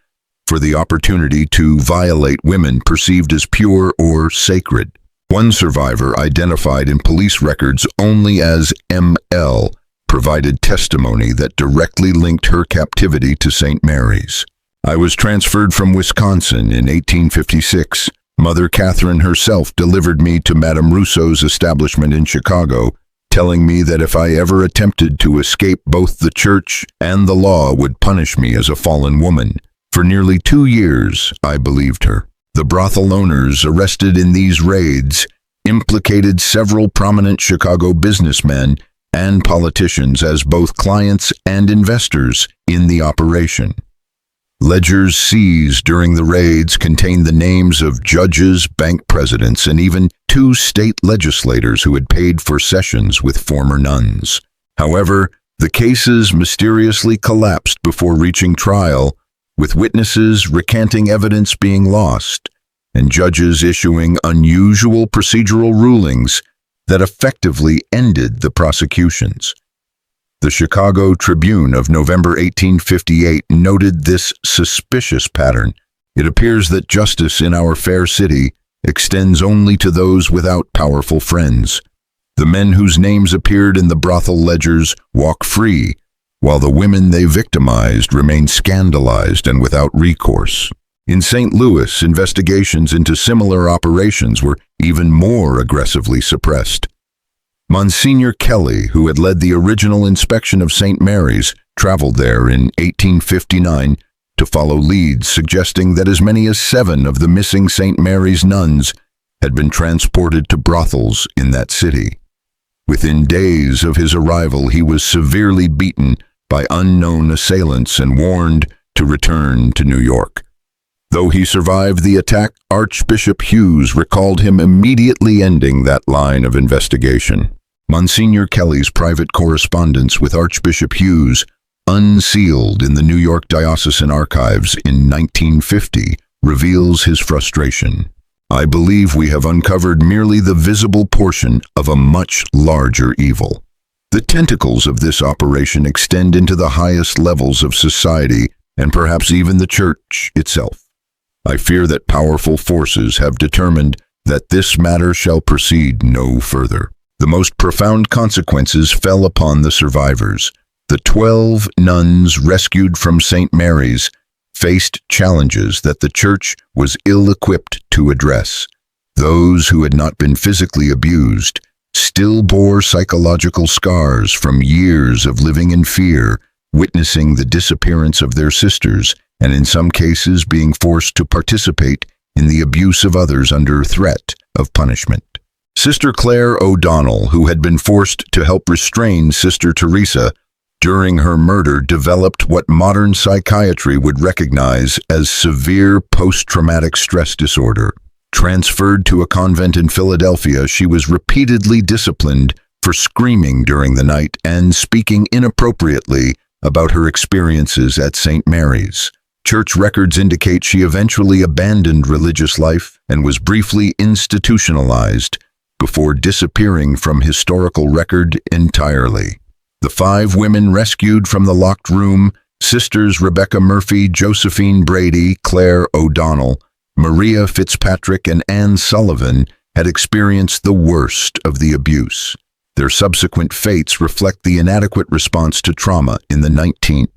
for the opportunity to violate women perceived as pure or sacred. One survivor, identified in police records only as ML, provided testimony that directly linked her captivity to St. Mary's. I was transferred from Wisconsin in 1856. Mother Catherine herself delivered me to Madame Rousseau's establishment in Chicago, telling me that if I ever attempted to escape, both the Church and the law would punish me as a fallen woman. For nearly 2 years, I believed her. The brothel owners arrested in these raids implicated several prominent Chicago businessmen and politicians as both clients and investors in the operation. Ledgers seized during the raids contained the names of judges, bank presidents, and even 2 state legislators who had paid for sessions with former nuns. However, the cases mysteriously collapsed before reaching trial, with witnesses recanting evidence being lost, and judges issuing unusual procedural rulings that effectively ended the prosecutions. The Chicago Tribune of November 1858 noted this suspicious pattern. It appears that justice in our fair city extends only to those without powerful friends. The men whose names appeared in the brothel ledgers walk free, while the women they victimized remain scandalized and without recourse. In St. Louis, investigations into similar operations were even more aggressively suppressed. Monsignor Kelly, who had led the original inspection of St. Mary's, traveled there in 1859 to follow leads suggesting that as many as 7 of the missing St. Mary's nuns had been transported to brothels in that city. Within days of his arrival, he was severely beaten by unknown assailants and warned to return to New York. Though he survived the attack, Archbishop Hughes recalled him immediately ending that line of investigation. Monsignor Kelly's private correspondence with Archbishop Hughes, unsealed in the New York Diocesan Archives in 1950, reveals his frustration. I believe we have uncovered merely the visible portion of a much larger evil. The tentacles of this operation extend into the highest levels of society and perhaps even the Church itself. I fear that powerful forces have determined that this matter shall proceed no further. The most profound consequences fell upon the survivors. The 12 nuns rescued from St. Mary's faced challenges that the church was ill-equipped to address. Those who had not been physically abused still bore psychological scars from years of living in fear, witnessing the disappearance of their sisters, and in some cases being forced to participate in the abuse of others under threat of punishment. Sister Claire O'Donnell, who had been forced to help restrain Sister Teresa during her murder, developed what modern psychiatry would recognize as severe post-traumatic stress disorder. Transferred to a convent in Philadelphia, she was repeatedly disciplined for screaming during the night and speaking inappropriately about her experiences at St. Mary's. Church records indicate she eventually abandoned religious life and was briefly institutionalized before disappearing from historical record entirely. The 5 women rescued from the locked room, Sisters Rebecca Murphy, Josephine Brady, Claire O'Donnell, Maria Fitzpatrick, and Anne Sullivan, had experienced the worst of the abuse. Their subsequent fates reflect the inadequate response to trauma in the 19th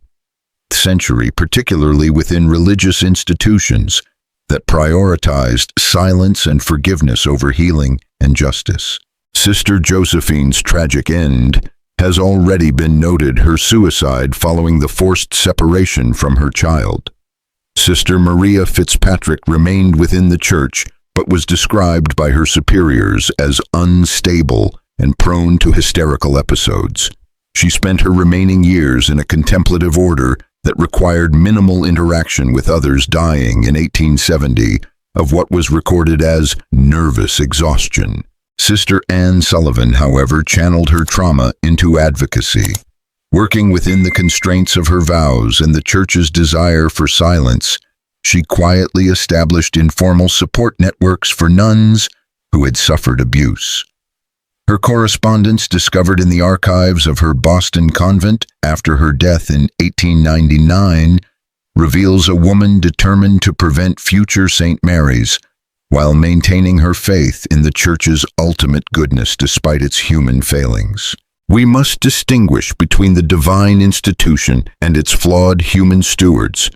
century, particularly within religious institutions that prioritized silence and forgiveness over healing and justice. Sister Josephine's tragic end has already been noted, her suicide following the forced separation from her child. Sister Maria Fitzpatrick remained within the church, but was described by her superiors as unstable and prone to hysterical episodes. She spent her remaining years in a contemplative order that required minimal interaction with others, dying in 1870 of what was recorded as nervous exhaustion. Sister Anne Sullivan, however, channeled her trauma into advocacy. Working within the constraints of her vows and the church's desire for silence, she quietly established informal support networks for nuns who had suffered abuse. Her correspondence, discovered in the archives of her Boston convent after her death in 1899, reveals a woman determined to prevent future St. Mary's while maintaining her faith in the church's ultimate goodness despite its human failings. We must distinguish between the divine institution and its flawed human stewards,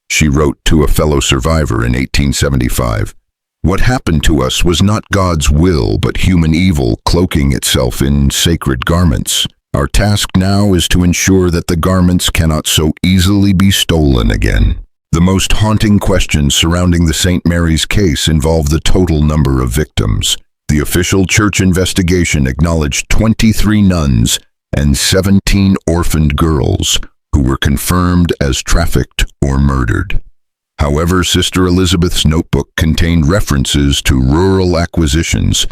she wrote to a fellow survivor in 1875. What happened to us was not God's will, but human evil cloaking itself in sacred garments. Our task now is to ensure that the garments cannot so easily be stolen again. The most haunting questions surrounding the St. Mary's case involve the total number of victims. The official church investigation acknowledged 23 nuns and 17 orphaned girls who were confirmed as trafficked or murdered. However, Sister Elizabeth's notebook contained references to rural acquisitions,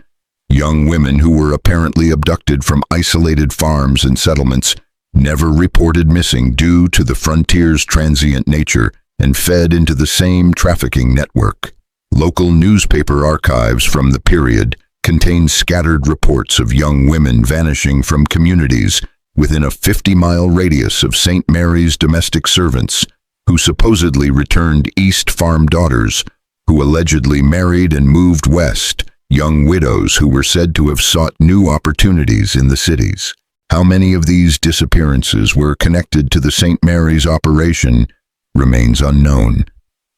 young women who were apparently abducted from isolated farms and settlements, never reported missing due to the frontier's transient nature, and fed into the same trafficking network. Local newspaper archives from the period contain scattered reports of young women vanishing from communities within a 50-mile radius of St. Mary's domestic servants, who supposedly returned east farm daughters, who allegedly married and moved west, young widows who were said to have sought new opportunities in the cities. How many of these disappearances were connected to the St. Mary's operation remains unknown.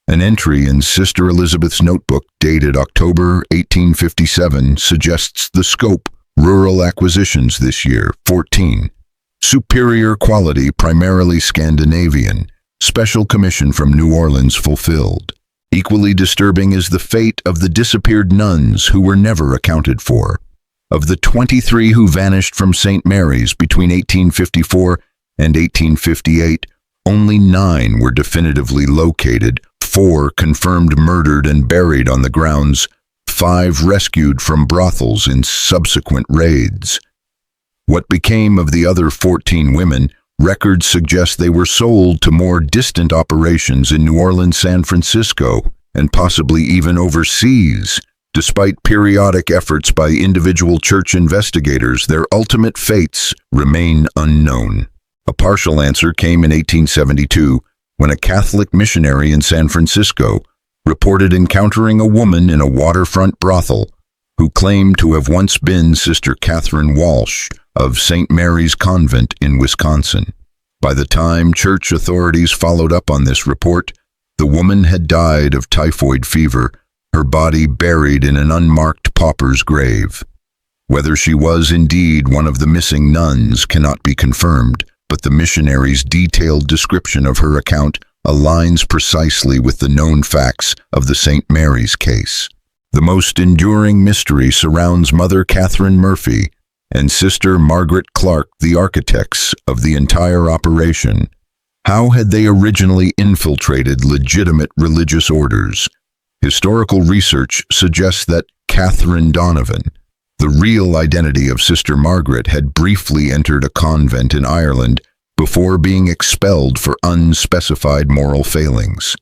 An entry in Sister Elizabeth's notebook dated October 1857 suggests the scope: rural acquisitions this year, 14. Superior quality, primarily Scandinavian. Special commission from New Orleans fulfilled. Equally disturbing is the fate of the disappeared nuns who were never accounted for. Of the 23 who vanished from St. Mary's between 1854 and 1858, only 9 were definitively located, 4 confirmed murdered and buried on the grounds, 5 rescued from brothels in subsequent raids. What became of the other 14 women? Records suggest they were sold to more distant operations in New Orleans, San Francisco, and possibly even overseas. Despite periodic efforts by individual church investigators, their ultimate fates remain unknown. A partial answer came in 1872, when a Catholic missionary in San Francisco reported encountering a woman in a waterfront brothel who claimed to have once been Sister Catherine Walsh of St. Mary's Convent in Wisconsin. By the time church authorities followed up on this report, The woman had died of typhoid fever, her body buried in an unmarked pauper's grave. Whether she was indeed one of the missing nuns cannot be confirmed, but the missionary's detailed description of her account aligns precisely with the known facts of the St. Mary's case. The most enduring mystery surrounds Mother Catherine Murphy and Sister Margaret Clark, the architects of the entire operation. How had they originally infiltrated legitimate religious orders? Historical research suggests that Catherine Donovan, the real identity of Sister Margaret, had briefly entered a convent in Ireland before being expelled for unspecified moral failings.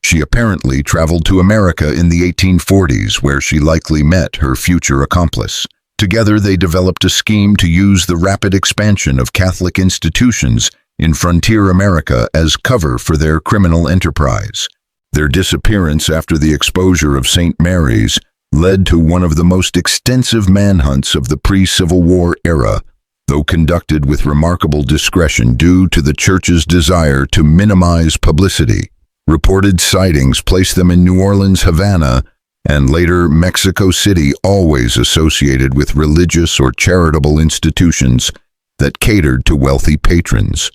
She apparently traveled to America in the 1840s, where she likely met her future accomplice. Together they developed a scheme to use the rapid expansion of Catholic institutions in frontier America as cover for their criminal enterprise. Their disappearance after the exposure of St. Mary's led to one of the most extensive manhunts of the pre-Civil War era, though conducted with remarkable discretion due to the Church's desire to minimize publicity. Reported sightings placed them in New Orleans, Havana, and later Mexico City, always associated with religious or charitable institutions that catered to wealthy patrons.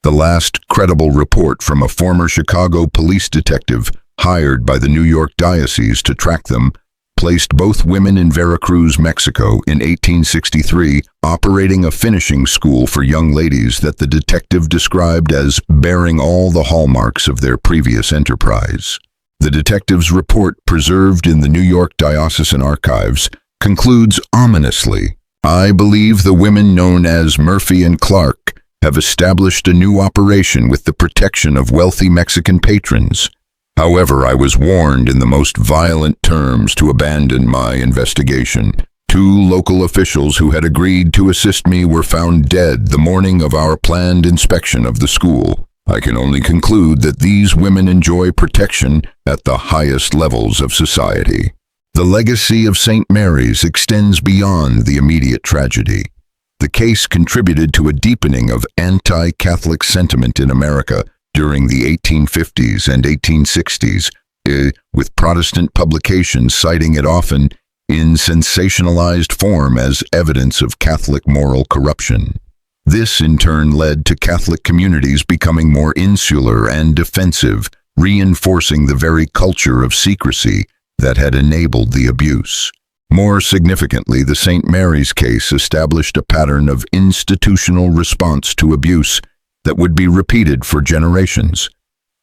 The last credible report from a former Chicago police detective hired by the New York Diocese to track them placed both women in Veracruz, Mexico in 1863, operating a finishing school for young ladies that the detective described as bearing all the hallmarks of their previous enterprise. The detective's report, preserved in the New York Diocesan Archives, concludes ominously, "I believe the women known as Murphy and Clark have established a new operation with the protection of wealthy Mexican patrons. However, I was warned in the most violent terms to abandon my investigation. 2 local officials who had agreed to assist me were found dead the morning of our planned inspection of the school. I can only conclude that these women enjoy protection at the highest levels of society." The legacy of St. Mary's extends beyond the immediate tragedy. The case contributed to a deepening of anti-Catholic sentiment in America during the 1850s and 1860s, with Protestant publications citing it often in sensationalized form as evidence of Catholic moral corruption. This in turn led to Catholic communities becoming more insular and defensive, reinforcing the very culture of secrecy that had enabled the abuse. More significantly, the St. Mary's case established a pattern of institutional response to abuse that would be repeated for generations.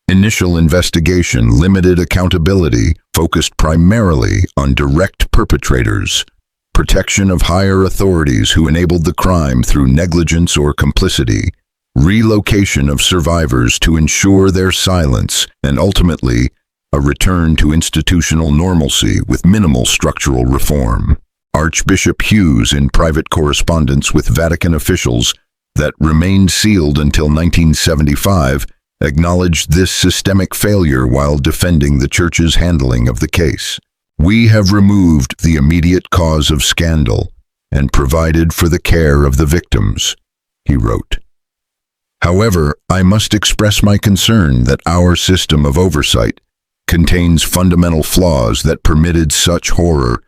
Initial investigation, limited accountability, focused primarily on direct perpetrators. Protection of higher authorities who enabled the crime through negligence or complicity. Relocation of survivors to ensure their silence, and ultimately, a return to institutional normalcy with minimal structural reform. Archbishop Hughes, in private correspondence with Vatican officials that remained sealed until 1975, acknowledged this systemic failure while defending the Church's handling of the case. "We have removed the immediate cause of scandal and provided for the care of the victims," he wrote. However, I must express my concern that our system of oversight contains fundamental flaws that permitted such horror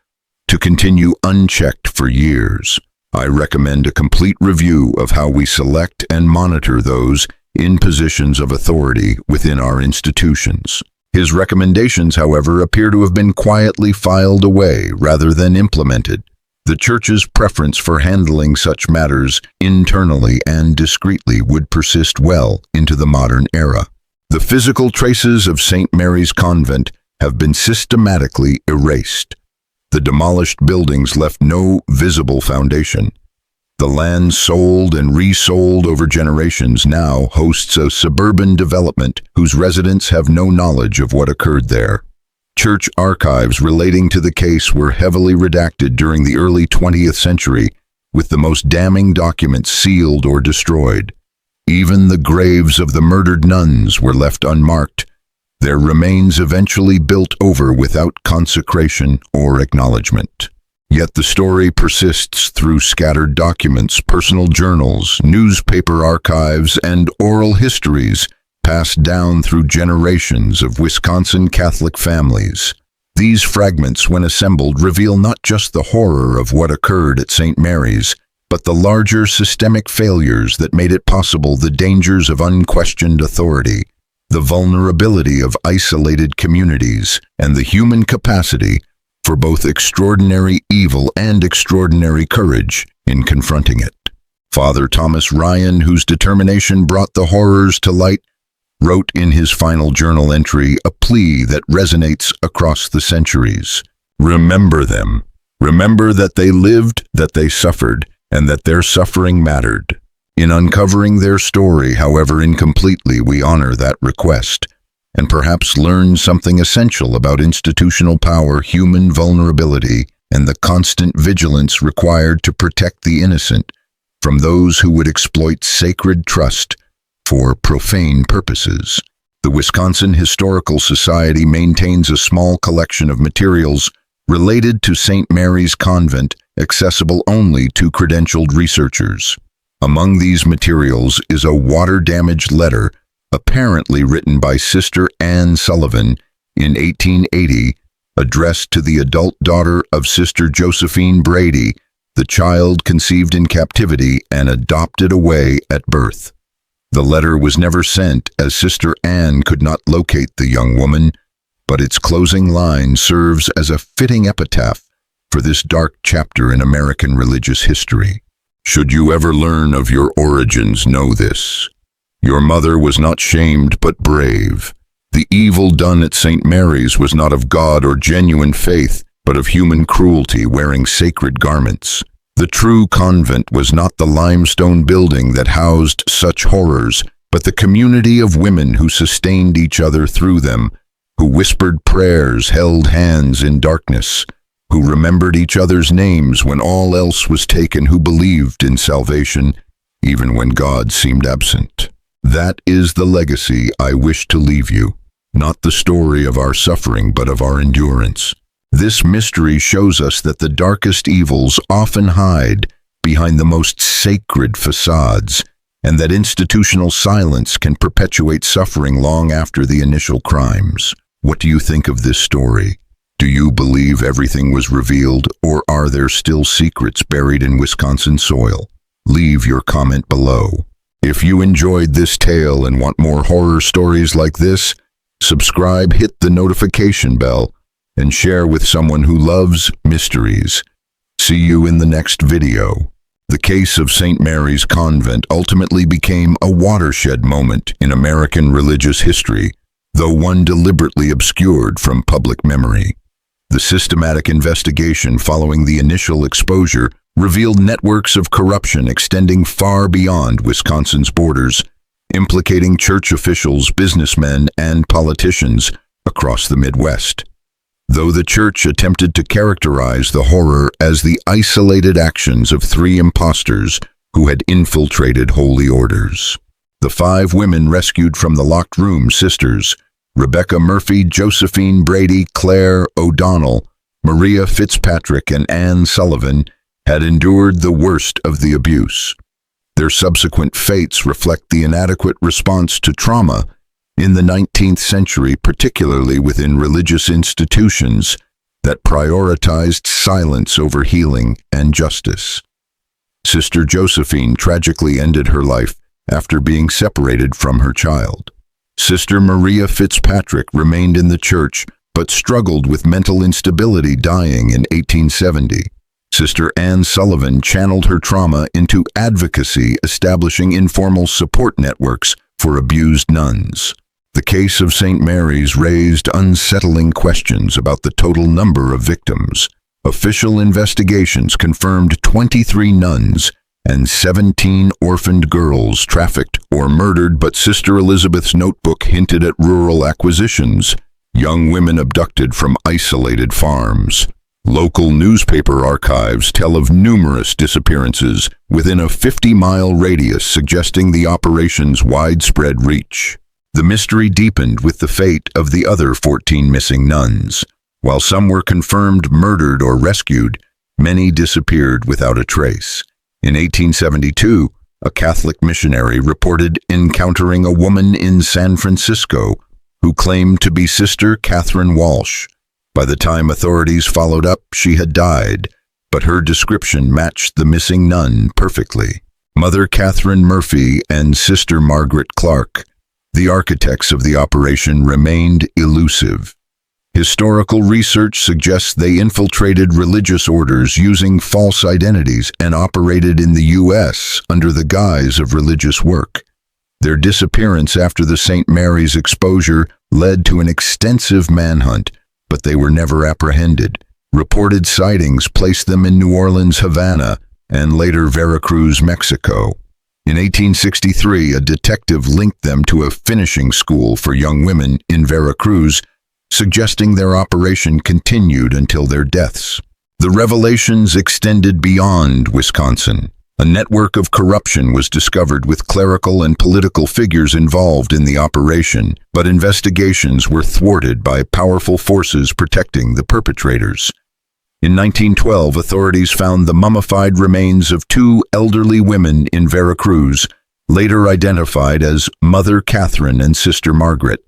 to continue unchecked for years. I recommend a complete review of how we select and monitor those in positions of authority within our institutions. His recommendations, however, appear to have been quietly filed away rather than implemented. The Church's preference for handling such matters internally and discreetly would persist well into the modern era. The physical traces of St. Mary's Convent have been systematically erased. The demolished buildings left no visible foundation. The land sold and resold over generations now hosts a suburban development whose residents have no knowledge of what occurred there. Church archives relating to the case were heavily redacted during the early 20th century, with the most damning documents sealed or destroyed. Even the graves of the murdered nuns were left unmarked, their remains eventually built over without consecration or acknowledgement. Yet the story persists through scattered documents, personal journals, newspaper archives, and oral histories passed down through generations of Wisconsin Catholic families. These fragments, when assembled, reveal not just the horror of what occurred at St. Mary's, but the larger systemic failures that made it possible, the dangers of unquestioned authority, the vulnerability of isolated communities, and the human capacity for both extraordinary evil and extraordinary courage in confronting it. Father Thomas Ryan, whose determination brought the horrors to light, wrote in his final journal entry a plea that resonates across the centuries. Remember them. Remember that they lived, that they suffered, and that their suffering mattered. In uncovering their story, however incompletely, we honor that request, and perhaps learn something essential about institutional power, human vulnerability, and the constant vigilance required to protect the innocent from those who would exploit sacred trust for profane purposes. The Wisconsin Historical Society maintains a small collection of materials related to St. Mary's Convent, accessible only to credentialed researchers. Among these materials is a water-damaged letter apparently written by Sister Anne Sullivan in 1880, addressed to the adult daughter of Sister Josephine Brady, the child conceived in captivity and adopted away at birth. The letter was never sent, as Sister Anne could not locate the young woman, but its closing line serves as a fitting epitaph for this dark chapter in American religious history. Should you ever learn of your origins, know this. Your mother was not shamed but brave. The evil done at St. Mary's was not of God or genuine faith, but of human cruelty wearing sacred garments. The true convent was not the limestone building that housed such horrors, but the community of women who sustained each other through them, who whispered prayers, held hands in darkness, who remembered each other's names when all else was taken, who believed in salvation even when God seemed absent. That is the legacy I wish to leave you, not the story of our suffering but of our endurance. This mystery shows us that the darkest evils often hide behind the most sacred facades, and that institutional silence can perpetuate suffering long after the initial crimes. What do you think of this story? Do you believe everything was revealed, or are there still secrets buried in Wisconsin soil? Leave your comment below. If you enjoyed this tale and want more horror stories like this, subscribe, hit the notification bell, and share with someone who loves mysteries. See you in the next video. The case of St. Mary's Convent ultimately became a watershed moment in American religious history, though one deliberately obscured from public memory. The systematic investigation following the initial exposure revealed networks of corruption extending far beyond Wisconsin's borders, implicating church officials, businessmen, and politicians across the Midwest. Though the church attempted to characterize the horror as the isolated actions of 3 imposters who had infiltrated holy orders. The 5 women rescued from the locked room, sisters Rebecca Murphy, Josephine Brady, Claire O'Donnell, Maria Fitzpatrick, and Anne Sullivan, had endured the worst of the abuse. Their subsequent fates reflect the inadequate response to trauma in the 19th century, particularly within religious institutions that prioritized silence over healing and justice. Sister Josephine tragically ended her life after being separated from her child. Sister Maria Fitzpatrick remained in the church but struggled with mental instability, dying in 1870. Sister Anne Sullivan channeled her trauma into advocacy, establishing informal support networks for abused nuns. The case of St. Mary's raised unsettling questions about the total number of victims. Official investigations confirmed 23 nuns and 17 orphaned girls trafficked or murdered, but Sister Elizabeth's notebook hinted at rural acquisitions, young women abducted from isolated farms. Local newspaper archives tell of numerous disappearances within a 50-mile radius, suggesting the operation's widespread reach. The mystery deepened with the fate of the other 14 missing nuns. While some were confirmed murdered or rescued, many disappeared without a trace. In 1872, a Catholic missionary, reported encountering a woman in San Francisco who claimed to be Sister Catherine Walsh. By the time authorities followed up, she had died, but her description matched the missing nun perfectly. Mother Catherine Murphy and Sister Margaret Clark, the architects of the operation, remained elusive. Historical research suggests they infiltrated religious orders using false identities and operated in the U.S. under the guise of religious work. Their disappearance after the St. Mary's exposure led to an extensive manhunt, but they were never apprehended. Reported sightings placed them in New Orleans, Havana, and later Veracruz, Mexico. In 1863, a detective linked them to a finishing school for young women in Veracruz, suggesting their operation continued until their deaths. The revelations extended beyond Wisconsin. A network of corruption was discovered with clerical and political figures involved in the operation, but investigations were thwarted by powerful forces protecting the perpetrators. In 1912, authorities found the mummified remains of two elderly women in Veracruz, later identified as Mother Catherine and Sister Margaret.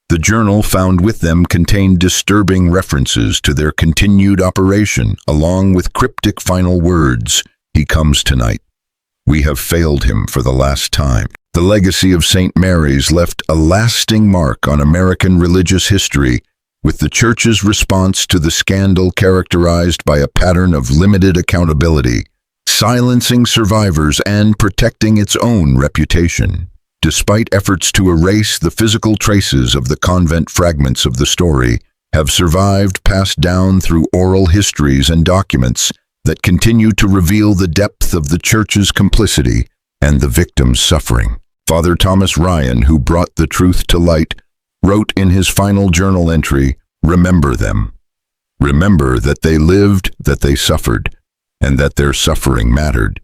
The journal found with them contained disturbing references to their continued operation, along with cryptic final words, "He comes tonight. We have failed him for the last time." The legacy of St. Mary's left a lasting mark on American religious history, with the Church's response to the scandal characterized by a pattern of limited accountability, silencing survivors and protecting its own reputation. Despite efforts to erase the physical traces of the convent, fragments of the story have survived, passed down through oral histories and documents that continue to reveal the depth of the Church's complicity and the victims' suffering. Father Thomas Ryan, who brought the truth to light, wrote in his final journal entry, "Remember them. Remember that they lived, that they suffered, and that their suffering mattered."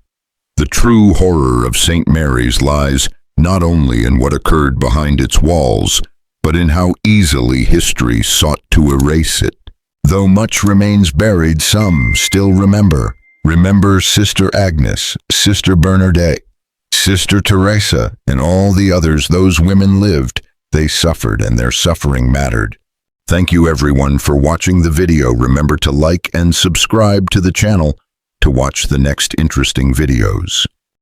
The true horror of St. Mary's lies not only in what occurred behind its walls, but in how easily history sought to erase it. Though much remains buried, some still remember. Remember Sister Agnes, Sister Bernadette, Sister Teresa, and all the others. Those women lived, they suffered, and their suffering mattered. Thank you everyone for watching the video. Remember to like and subscribe to the channel to watch the next interesting videos.